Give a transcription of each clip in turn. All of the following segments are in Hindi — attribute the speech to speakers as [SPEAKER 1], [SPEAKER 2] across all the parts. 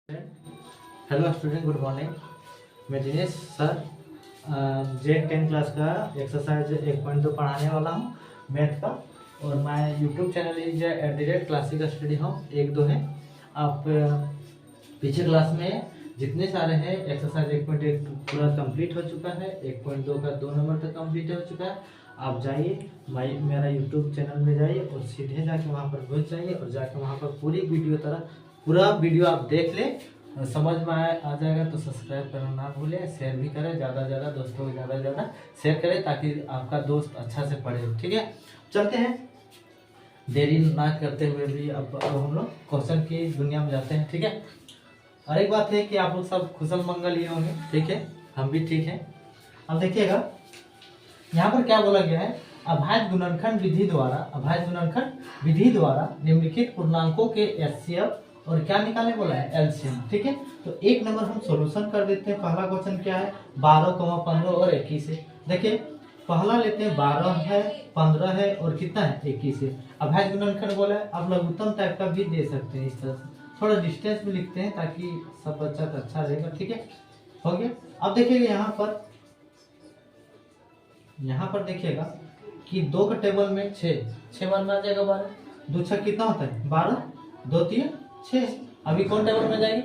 [SPEAKER 1] Hello student, good morning. मैं दिनेश सर जेन 10 क्लास का एक्सरसाइज 1.2 पढ़ाने वाला हूँ मैथ का। और मैं YouTube channel is @classic study home 1-2 है। आप पीछे क्लास में जितने सारे हैं एक्सरसाइज 1.1 पूरा कंप्लीट हो चुका है, 1.2 का 2 नंबर तक कंप्लीट हो चुका है। आप जाइए मेरा यूट्यूब चैनल में जाइए और सीधे जाके वहाँ पर घुस जाइए और जाके वहाँ पर पूरा वीडियो आप देख लें, समझ में आ जाएगा। तो सब्सक्राइब करना ना भूलें, शेयर भी करें, ज़्यादा से ज़्यादा दोस्तों को ज़्यादा से ज़्यादा शेयर करें ताकि आपका दोस्त अच्छा से पढ़े। ठीक है, चलते हैं देरी ना करते हुए भी अब हम लोग क्वेश्चन की दुनिया में जाते हैं। ठीक है, और एक बात है कि आप लोग सब कुशल मंगल ही होंगे। ठीक है, हम भी ठीक हैं। अब देखिएगा यहाँ पर क्या बोला गया है, अभाज्य गुणनखंड विधि द्वारा निम्नलिखित पूर्णांकों के एचसीएफ और क्या निकालने बोला है, एलसीएम। ठीक है, तो एक नंबर हम सॉल्यूशन कर देते हैं। पहला क्वेश्चन क्या है, 12, 15 और 21 है। देखिए पहला लेते हैं, 12 है, 15 है और कितना है, 21 है। अभाज्य गुणनखंड बोला है। आप लघुत्तम टाइप का भी दे सकते हैं, इस तरह से थोड़ा डिस्टेंस में लिखते हैं ताकि सब बच्चा का अच्छा रहेगा। ठीक है, हो गया। अब देखिएगा यहाँ पर देखिएगा कि 2 का टेबल में 6 बार में आ जाएगा 12, 2 6 कितना होता है 12, 2 3 6। अभी कौन टेबल में जाएगी,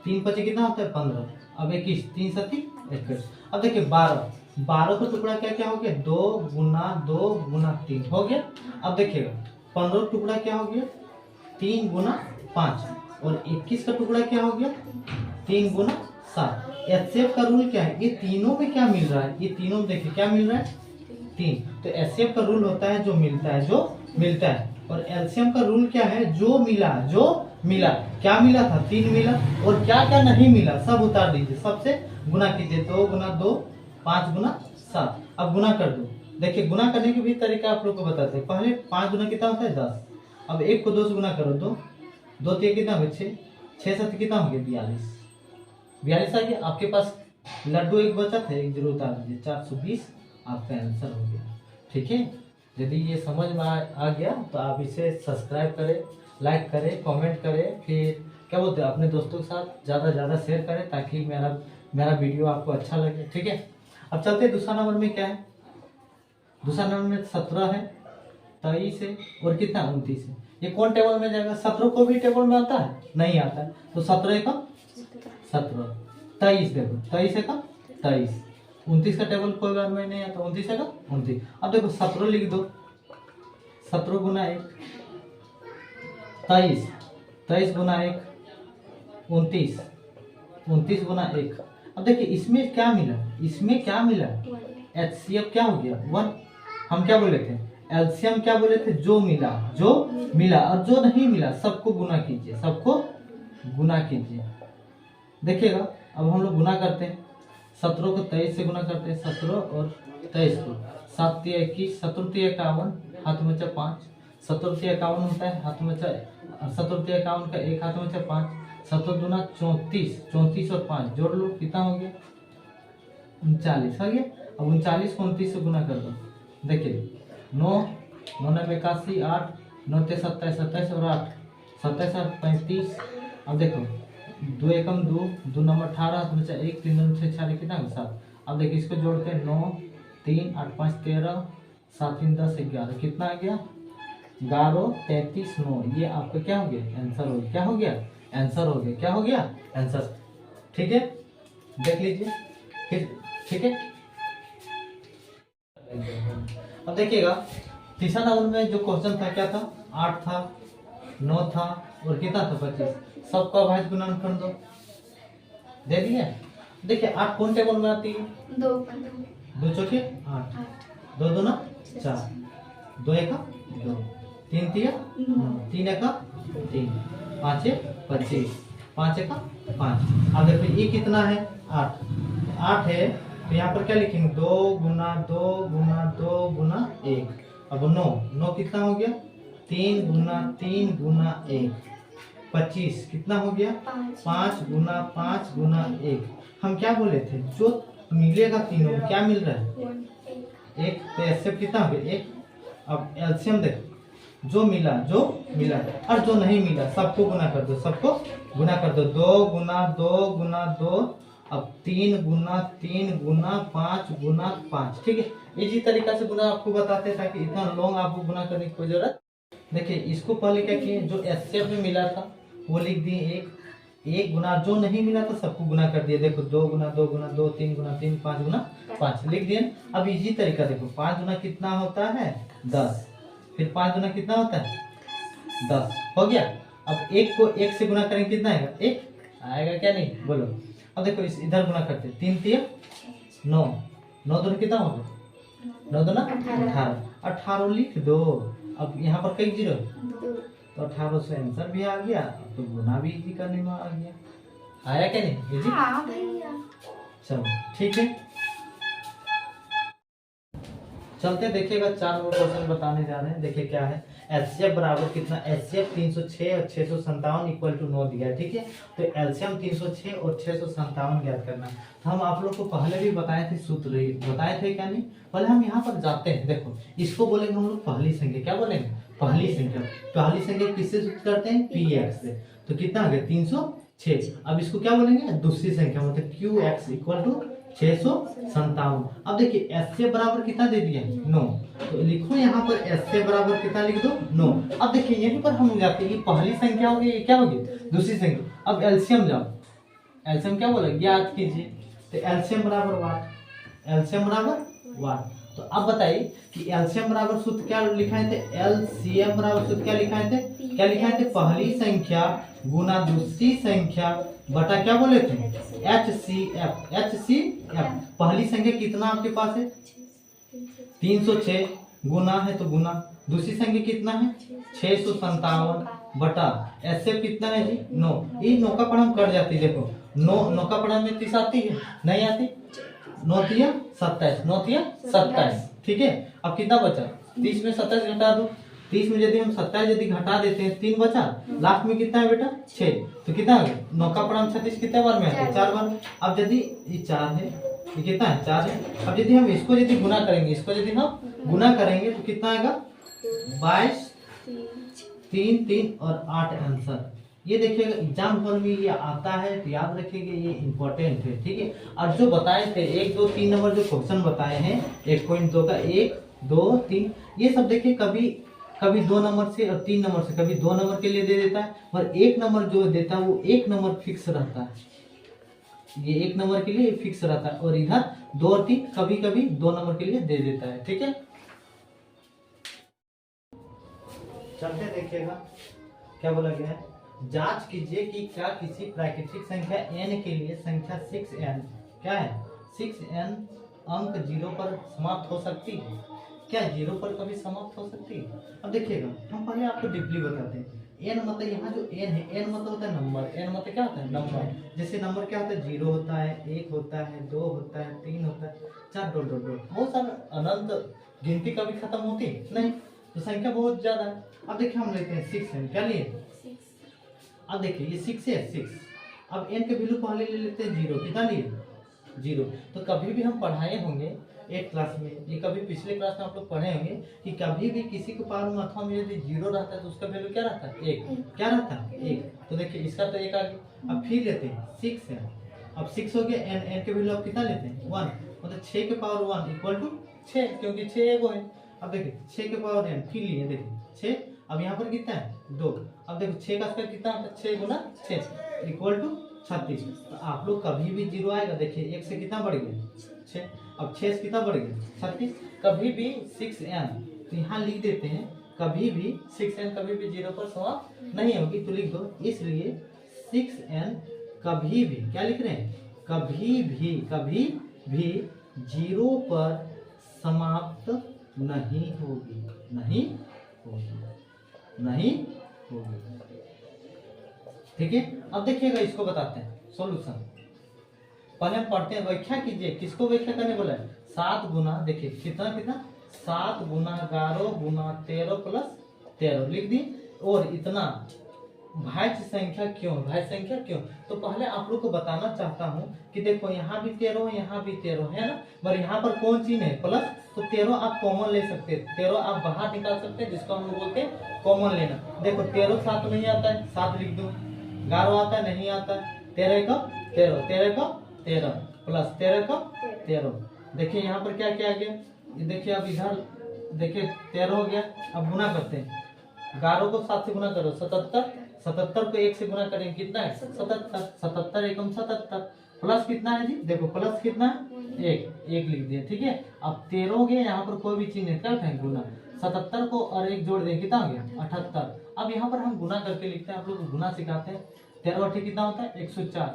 [SPEAKER 1] 3 5 कितना होता है 15, अब 21, 3 7 21। अब देखिए 12 का टुकड़ा क्या क्या हो गया, 2 गुना 3 हो गया। अब देखिएगा 15 टुकड़ा क्या हो गया, 3 गुना 5 और 21 का टुकड़ा क्या हो गया, 3 गुना 7। एचसीएफ का रूल क्या है, ये तीनों में क्या मिल रहा है, ये तीनों में देखिए क्या मिल रहा है, 3। तो एचसीएफ का रूल होता है जो मिलता है और एलसीएम का रूल क्या है, जो मिला। क्या मिला था, 3 मिला और क्या क्या नहीं मिला सब उतार दीजिए, सबसे गुना कीजिए। 2 गुना 2 5 गुना 7। अब गुना कर दो। देखिए गुना करने के भी तरीका आप लोग को बताते हैं। पहले 5 गुना कितना होता है 10। अब 1 को 2 से गुना करो, 2 3 कितना हो 6, 6 7 कितना हो गया 42 आ गया। आपके पास लड्डू एक बचा था, एक जरूर उतार दीजिए, 420 आपका आंसर हो गया। ठीक है, यदि ये समझ में आ गया तो आप इसे सब्सक्राइब करें, लाइक करें, कमेंट करें, फिर क्या बोलते हैं अपने दोस्तों के साथ ज़्यादा से ज़्यादा शेयर करें ताकि मेरा वीडियो आपको अच्छा लगे। ठीक है, अब चलते हैं दूसरा नंबर में क्या है। दूसरा नंबर में 17 है, 23 है और कितना 29 है। ये कौन टेबल में जाएगा, 17 को भी टेबल में आता है, नहीं आता है। तो 17 का 17, 23 देखो, 23 का 23, 29 का टेबल कोई बार में नहीं आता, 29 का 29। अब देखो 17 लिख दो, 17 गुना 1 23, 23 गुना 1 29, 29 गुना 1। अब देखिए इसमें क्या मिला, एचसीएफ क्या हो गया 1। हम क्या बोले थे, एलसीएम क्या बोले थे, जो मिला और जो नहीं मिला सबको गुना कीजिए। देखिएगा अब हम लोग गुना करते हैं, 17 को 23 से गुना करते हैं, 17 और 23 को, 7 3 21, 17 3 51, हाथ में 5, 17 3 51 होता है, हाथ में 17 3 51 का 1 हाथ में 5, 17 दूना 34, 34 और 5 जोड़ लो कितना हो गया 39 हो गया। अब 39 को 29 से गुना कर दो। देखिए 9 9 9 81, 8 9 3 27, 27 और 8 27 8 35। अब देखो 2 एकम 2, 2 नंबर 18, तो बचा 1, 3 नंबर 6 4 कितना 7। अब देखिए इसको जोड़ते हैं 9 3 8 5 13, 7 3 10 11 कितना आ गया 11 33 9। ये आपका क्या हो गया, आंसर हो गया। क्या हो गया, आंसर हो गया। क्या हो गया, आंसर। ठीक है, देख लीजिए फिर। ठीक है, अब देखिएगा तीसरा नंबर में जो क्वेश्चन था क्या था, 8 था, 9 था और कितना था 25। सबका अभाज्य गुणनखंड दो, दे दिए। देखिए 8 कौन टेबल में आती है, 2 चौके 8, 2 दूना 4, 2 एका 2, 3 तिया 9, 3 एका 3, 5 25, 5 एका 5। अब देखो ये कितना है 8 है, तो यहाँ पर क्या लिखेंगे 2 गुना 2 गुना 2 गुना 1। अब 9 कितना हो गया 3 गुना 1, 25 कितना हो गया 5 गुना 5 गुना 1। हम क्या बोले थे, जो मिलेगा तीनों क्या मिल रहा है 1, तो एचसीएफ कितना हो गया 1। अब एलसीएम देखो जो मिला और जो नहीं मिला सबको गुना कर दो, सबको गुना कर दो। 2 गुना 2 गुना 2, अब 3 गुना 3 गुना 5 गुना 5। ठीक है, इसी तरीका से गुना आपको बताते हैं ताकि इतना लॉन्ग आपको गुना करने की कोई जरूरत। देखिए इसको पहले क्या किए, जो एचसीएफ में मिला था वो लिख दिए 1 गुना, जो नहीं मिला था सबको गुना कर दिए। देखो 2 गुना 2 गुना 2, 3 गुना 3, 5 गुना 5 लिख दिए। अब इसी तरीका देखो 5 गुना कितना होता है 10, फिर 5 गुना कितना होता है 10 हो गया। अब 1 को 1 से गुना करेंगे कितना आएगा 1 आएगा क्या, नहीं बोलो। अब देखो इस इधर गुना करते 3 3 9, 9 दूनी कितना हो गया 9 दूना 18, 18 लिख दो। अब यहाँ पर कई जीरो तो 18 से आंसर भी आ गया, तो गुना भी इजी करने में आ गया। आया क्या नहीं इजी?
[SPEAKER 2] हाँ भैया।
[SPEAKER 1] चलो ठीक है, चलते देखिएगा 4 नंबर क्वेश्चन बताने जा रहे हैं। देखिए क्या है, एचसीएफ बराबर कितना, एचसीएफ 306 और 657 इक्वल टू 9 दिया है। ठीक है, तो एलसीएम 306 और 657 ज्ञात करना है। तो हम आप लोग को पहले भी बताए थे, सूत्र बताए थे क्या नहीं। पहले हम यहाँ पर जाते हैं, देखो इसको बोलेंगे हम लोग पहली संख्या, क्या बोलेंगे पहली संख्या। पहली संख्या किससे सूत्र करते हैं px से, तो कितना आ गया 306। अब इसको क्या बोलेंगे दूसरी संख्या, मतलब qx इक्वल टू 657। अब देखिए एस से बराबर कितना दे दिया 9, तो लिखो यहाँ पर एस से बराबर कितना लिख दो 9। अब देखिए यहीं पर हम जाते हैं, ये पहली संख्या होगी, ये क्या होगी दूसरी संख्या। अब एलसीएम जाओ, एलसीएम क्या बोला ज्ञात कीजिए, तो एलसीएम बराबर 1, एलसीएम बराबर 1। तो अब बताइए कि एलसीएम बराबर सूत्र क्या लिखाए थे, एलसीएम बराबर सूत्र क्या लिखाए थे, क्या लिखाए थे पहली संख्या गुना दूसरी संख्या बटा क्या बोले थे HCF, HCF। पहली संख्या कितना आपके पास है 306, गुना है तो गुना, दूसरी संख्या कितना है 657 बटा HCF कितना है जी 9। ये 9 का पढ़ा कर जाती है, देखो 9 का पढ़ा में 30 आती है नहीं आती, 9 तिया 27, 9 तिया 27। ठीक है, अब कितना बचा 30 में 27 घटा दो, 30 में यदि हम 27 यदि घटा देते हैं 3 बचा, लास्ट में कितना है बेटा 6, तो कितना आ गया 9 का पढ़ा 36 कितने बार में आता है 4 बार। अब यदि ये 4 है, ये कितना है 4 है। अब यदि हम इसको यदि गुना करेंगे, इसको यदि हम गुना करेंगे तो कितना आएगा 22, 3 3 और 8 आंसर। ये देखिएगा एग्जाम हॉल में ये आता है तो याद रखिएगा, ये इंपॉर्टेंट है। ठीक है, और जो बताए थे 1 2 3 नंबर जो क्वेश्चन बताए हैं 1.2 का 1 2 3, ये सब देखिए कभी 2 नंबर से और 3 नंबर से, कभी 2 नंबर के लिए दे देता है, और 1 नंबर जो देता है वो 1 नंबर फिक्स रहता है, ये 1 नंबर के लिए फिक्स रहता है, और इधर 2 और 3 कभी कभी 2 नंबर के लिए दे देता है। ठीक है, चलते देखिएगा क्या बोला गया है, जांच कीजिए कि क्या किसी प्राकृतिक संख्या n के लिए संख्या 6n क्या है 6n अंक 0 पर समाप्त हो सकती है, क्या 0 पर कभी समाप्त हो सकती है। अब देखिएगा हम पहले आपको डीपली बताते हैं, n मतलब यहाँ जो n है, n मतलब होता है नंबर, n मतलब क्या होता है नंबर। जैसे नंबर क्या होता है 0 होता है, 1 होता है, 2 होता है, 3 होता है, 4 डॉट डॉट डॉट, बहुत सारा अनंत गिनती कभी खत्म होती नहीं, तो संख्या बहुत ज्यादा है। अब देखिए हम लेते हैं 6 n, क्या लिए 6। अब देखिए ये 6 है 6, अब n के वैल्यू पहले ले लेते हैं 0, कितना लिए 0। तो कभी भी हम पढ़ाए होंगे 8 क्लास में, ये कभी पिछले क्लास में आप लोग पढ़े होंगे कि कभी भी किसी के पावर में अथवा में यदि 0 रहता है तो उसका वैल्यू क्या रहता है 1, क्या रहता है 1। तो देखिए इसका तो 1 आ गया। अब फिर लेते हैं 6 है, अब 6 हो गया, n के वैल्यू आप कितना लेते हैं 1, मतलब 6 के पावर 1 इक्वल टू 6, क्योंकि 6 एगो है। अब देखिए 6 के पावर n फिर लिए, देखिए 6, अब यहाँ पर कितना है 2, अब देखो 6 का स्क्वायर कितना होता है 6 गुना 6 इक्वल टू 36। तो आप लोग कभी भी 0 आएगा, देखिए 1 से कितना बढ़ गया 6, अब 6 से कितना बढ़ गया 36। कभी भी 6n, तो यहाँ लिख देते हैं कभी भी 6n कभी भी 0 पर समाप्त नहीं होगी, तो लिख दो, इसलिए 6n कभी भी क्या लिख रहे हैं कभी भी 0 पर समाप्त नहीं होगी, नहीं होगी। ठीक है, अब देखिएगा इसको बताते हैं सॉल्यूशन। पहले हम पढ़ते हैं, व्याख्या कीजिए, किसको व्याख्या करने बोला है 7 गुना, देखिए कितना 7 गुना 11 गुना 13 प्लस 13 लिख दी, और इतना भाज्य संख्या क्यों, भाज्य संख्या क्यों, तो पहले आप लोग को बताना चाहता हूँ कि देखो यहाँ भी 13 यहाँ भी 13 है ना, पर यहाँ पर कौन चीज है प्लस, तो 13 आप कॉमन ले सकते हैं, 13 आप बाहर निकाल सकते हैं, जिसको हम लोग बोलते हैं कॉमन लेना। देखो 13 7 नहीं आता है, 7 लिख दो, 11 आता है नहीं आता है, 13 का 13, 13 का 13 प्लस 13 का 13। देखिए यहाँ पर क्या क्या आ गया, ये देखिए अब इधर देखिए 13 हो गया, अब गुना करते हैं, 11 को 7 से गुना करो 77, 77 को 1 से गुना करेंगे कितना है 77, 77 एकम 77 प्लस कितना है जी, देखो प्लस कितना है 1 लिख दिया, ठीक है। अब 13 हो गया, यहाँ पर कोई भी चीज नहीं, क्या उठाएंगे गुना, 77 को और 1 जोड़ देंगे कितना हो गया 78। अब यहाँ पर हम गुना करके लिखते हैं, आप लोग गुना सिखाते हैं। 13 अठी कितना होता है 104,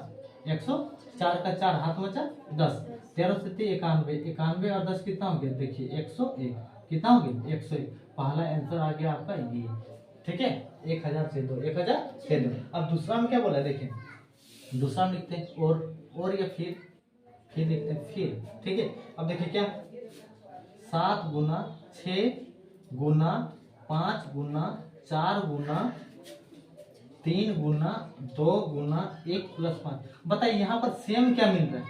[SPEAKER 1] 104 का 4 हाथ में 10, 13 से 91, 91 और 10 कितना हो गया, देखिए 101, कितना हो गया 101। पहला आंसर आ गया आपका ये, ठीक है 1000 से 2, 1000 से 2। अब दूसरा में क्या बोला, देखिए दूसरा में लिखते हैं और या फिर लिखते हैं फिर, ठीक है। अब देखिए क्या 7 गुना 6 गुना 5 गुना 4 गुना 3 गुना 2 गुना 1 प्लस 5। बताइए यहाँ पर सेम क्या मिल रहा है,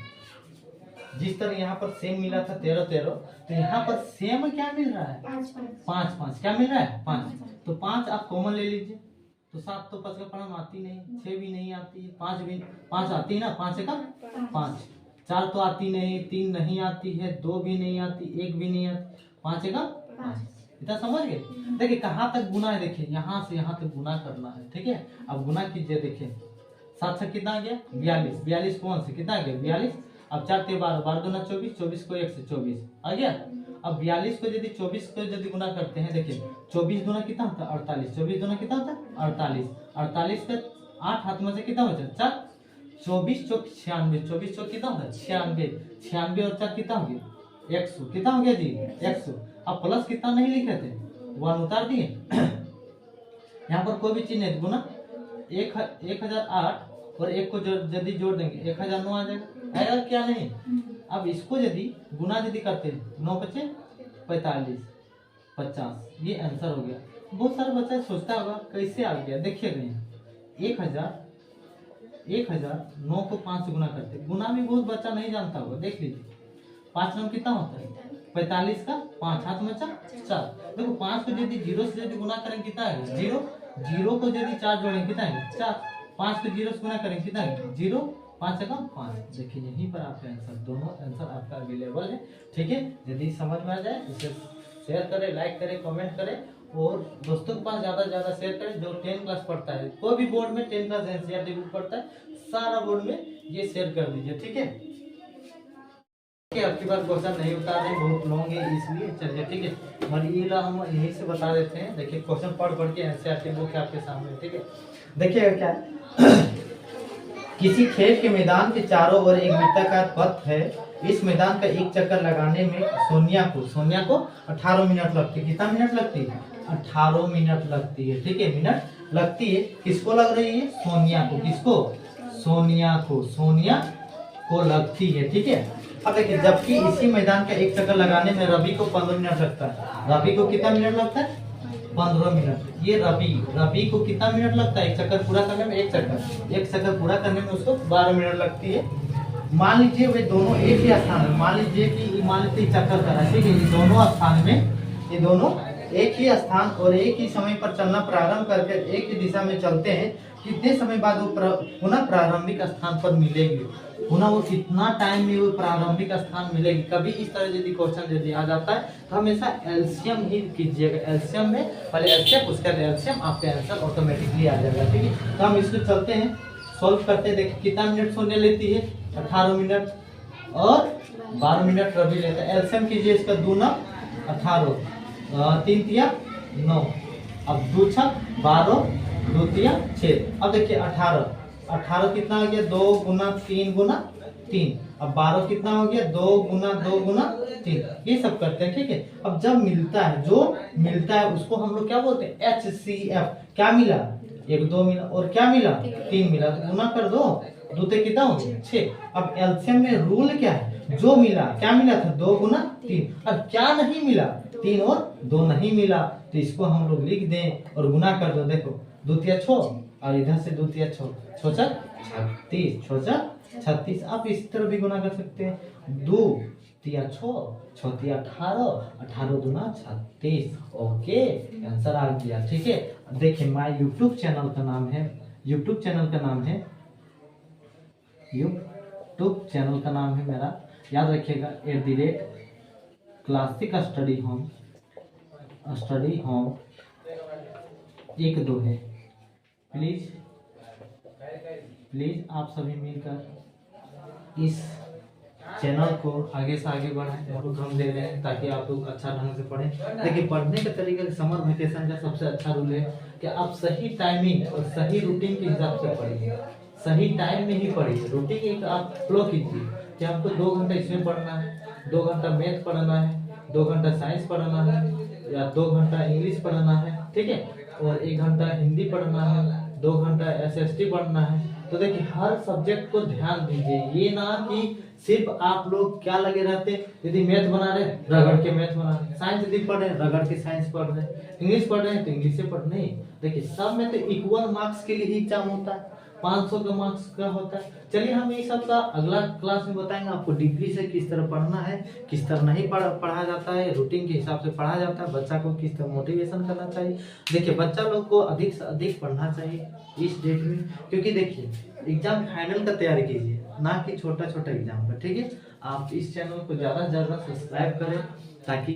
[SPEAKER 1] जिस तरह यहाँ पर सेम मिला था 13 13, तो यहाँ पर सेम क्या मिल रहा है 5 5, क्या मिल रहा है 5, तो 5 आप कॉमन ले लीजिए, तो 7 तो 5 का पढ़म आती नहीं, 6 भी नहीं आती है, 5 भी 5 आती है ना, 5 का 5, 4 तो आती नहीं, 3 नहीं आती है, 2 भी नहीं आती, 1 भी नहीं आती, 5 का 5। इतना समझ गए। देखिए कहाँ तक गुना है, देखिए यहाँ से यहाँ तक गुना करना है, ठीक है। अब गुना कीजिए, देखिए 7 से कितना आ गया 42, 42 कौन से कितना आ गया 42, अब 4 ते 12, 12 दूना 24, 24 को 1 से 24 आ गया। अब 42 को यदि 24 को यदि गुना करते हैं, देखिए 24 गुना कितना होता है 48, 24 गुना कितना होता है 48, 48 का 8 हाथ में से कितना बचा 4, 24 चौक 96, 24 चौक कितना होता है 96, 96 और 4 कितना हो गया 100, कितना हो गया जी 100। अब प्लस कितना नहीं लिखे थे 1 उतार दिए यहाँ पर कोई भी चिन्ह है गुना 1008 और 1 को यदि जोड़ देंगे 1009 आ जाएगा, आएगा क्या नहीं। अब इसको यदि गुना यदि करते हैं 9 बचे 45 50, ये आंसर हो गया। बहुत सारे बच्चा सोचता होगा कैसे आ गया, देखिएगा यहाँ 1000 9 को 5 से गुना करते, गुना भी बहुत बच्चा नहीं जानता होगा, देख लीजिए 5 9 कितना होता है 45 का 5 हाथ में 4, देखो 5 को यदि 0 से यदि गुना करेंगे कितना है 0, 0 को यदि 4 जोड़ेंगे कितना है 4, 5 को 0 से गुना करेंगे कितना है 0, 5 का 5। देखिए यहीं पर आपका आंसर, दोनों आंसर आपका अवेलेबल है, ठीक है। यदि समझ में आ जाए इसे शेयर करें, लाइक करें, कमेंट करें और दोस्तों के पास ज्यादा से ज्यादा शेयर करें। जो 10 क्लास पढ़ता है, कोई भी बोर्ड में 10 क्लास एनसीईआरटी बुक पढ़ता है, सारा बोर्ड में ये शेयर कर दीजिए, ठीक है। आपकी बार क्वेश्चन नहीं उतार रहे, बहुत लॉन्ग है इसलिए, चलिए ठीक है। और ये हम यहीं से बता देते हैं, देखिए क्वेश्चन पढ़ के एनसीईआरटी बुक है आपके सामने, ठीक है। देखिए क्या किसी खेल के मैदान के चारों ओर एक वृत्ताकार पथ है, इस मैदान का एक चक्कर लगाने में सोनिया को 18 मिनट लगती है। कितना मिनट लगती है 18 मिनट लगती है, ठीक है मिनट लगती है। किसको लग रही है सोनिया को, किसको सोनिया को लगती है, ठीक है। अब देखिए जबकि इसी मैदान का एक चक्कर लगाने में रवि को 15 मिनट लगता है, रवि को कितना मिनट लगता है 15 मिनट। ये रवि को कितना मिनट लगता है एक चक्कर पूरा करने में, एक चक्कर पूरा करने में उसको 12 मिनट लगती है। मान लीजिए वे दोनों एक ही स्थान में, मान लीजिए चक्कर कर रहा है, ठीक है। ये दोनों स्थान में, ये दोनों एक ही स्थान और एक ही समय पर चलना प्रारंभ करके एक ही दिशा में चलते हैं, कितने समय बाद वो पुनः प्रारंभिक स्थान पर मिलेगी, पुनः वो कितना टाइम में वो प्रारंभिक स्थान मिलेगी। कभी इस तरह यदि क्वेश्चन यदि आ जाता है तो हमेशा एलसीएम ही कीजिएगा, एलसीएम में पहले एलसीएम उसका एलसीएम, आपका आंसर ऑटोमेटिकली आ जाएगा, ठीक है। तो हम इसको चलते हैं, सॉल्व करते हैं। देखिए कितना मिनट सोने लेती है 18 मिनट और 12 मिनट रवि लेता है। एलसीएम कीजिए इसका 2 9 18, 3 तिया 9, अब 2 6 12, 2 तिया 6। अब देखिए 18 कितना हो गया 2 गुना 3 गुना 3, अब 12 कितना हो गया 2 गुना 3, ये सब करते हैं, ठीक है। अब जब मिलता है, जो मिलता है उसको हम लोग क्या बोलते हैं HCF। क्या मिला 1 2 मिला और क्या मिला 3 मिला, तो गुना कर दो, 2 ते कितना हो गया 6। अब एलसीएम में रूल क्या है, जो मिला, क्या मिला था 2 गुना 3, अब क्या नहीं मिला 3 और 2 नहीं मिला, तो इसको हम लोग लिख दें और गुना कर दो। देखो 2 तिया 6 और इधर से 2 तिया 6, 36, 36। आप इस तरह भी गुना कर सकते हैं, 2 तिया 6, 6 तिया 18, 18 दूना 36। ओके, आंसर आ गया। ठीक है, देखिए माय यूट्यूब चैनल का नाम है, यूट्यूब चैनल का नाम है, यूट्यूब चैनल का नाम है मेरा, याद रखिएगा, @classic study home, study home 1 2 है। प्लीज प्लीज आप सभी मिलकर इस चैनल को आगे से आगे बढ़ाएं। और हम दे रहे हैं ताकि आप लोग अच्छा ढंग से पढ़ें। देखिए पढ़ने के तरीके, समर वेकेशन का सबसे अच्छा रूल है कि आप सही टाइमिंग और सही रूटीन के हिसाब से पढ़िए, सही टाइम में ही पढ़िए। रूटीन एक आप फ्लो कीजिए कि आपको 2 घंटा इसमें पढ़ना है, 2 घंटा मैथ पढ़ना है, 2 घंटा साइंस पढ़ना है, या 2 घंटा इंग्लिश पढ़ना है, ठीक है, और 1 घंटा हिंदी पढ़ना है, 2 घंटा SST पढ़ना है। तो देखिए हर सब्जेक्ट को ध्यान दीजिए, ये ना कि सिर्फ आप लोग क्या लगे रहते, यदि मैथ बना रहे रगड़ के मैथ बना रहे, साइंस यदि पढ़ रहे रगड़ के साइंस पढ़ रहे, इंग्लिश पढ़ रहे हैं तो इंग्लिश से पढ़ नहीं। देखिए सब में तो इक्वल मार्क्स के लिए ही एग्जाम होता है, 500 का मार्क्स का होता है। चलिए हम ये सब का अगला क्लास में बताएंगे आपको डिग्री से किस तरह पढ़ना है, किस तरह नहीं पढ़ा जाता है, रूटीन के हिसाब से पढ़ा जाता है, बच्चा को किस तरह मोटिवेशन करना चाहिए। देखिए बच्चा लोग को अधिक से अधिक पढ़ना चाहिए इस डेट में, क्योंकि देखिए एग्जाम फाइनल का तैयारी कीजिए, ना कि छोटा छोटा एग्जाम का। ठीक है, आप इस चैनल को ज़्यादा से ज़्यादा सब्सक्राइब करें ताकि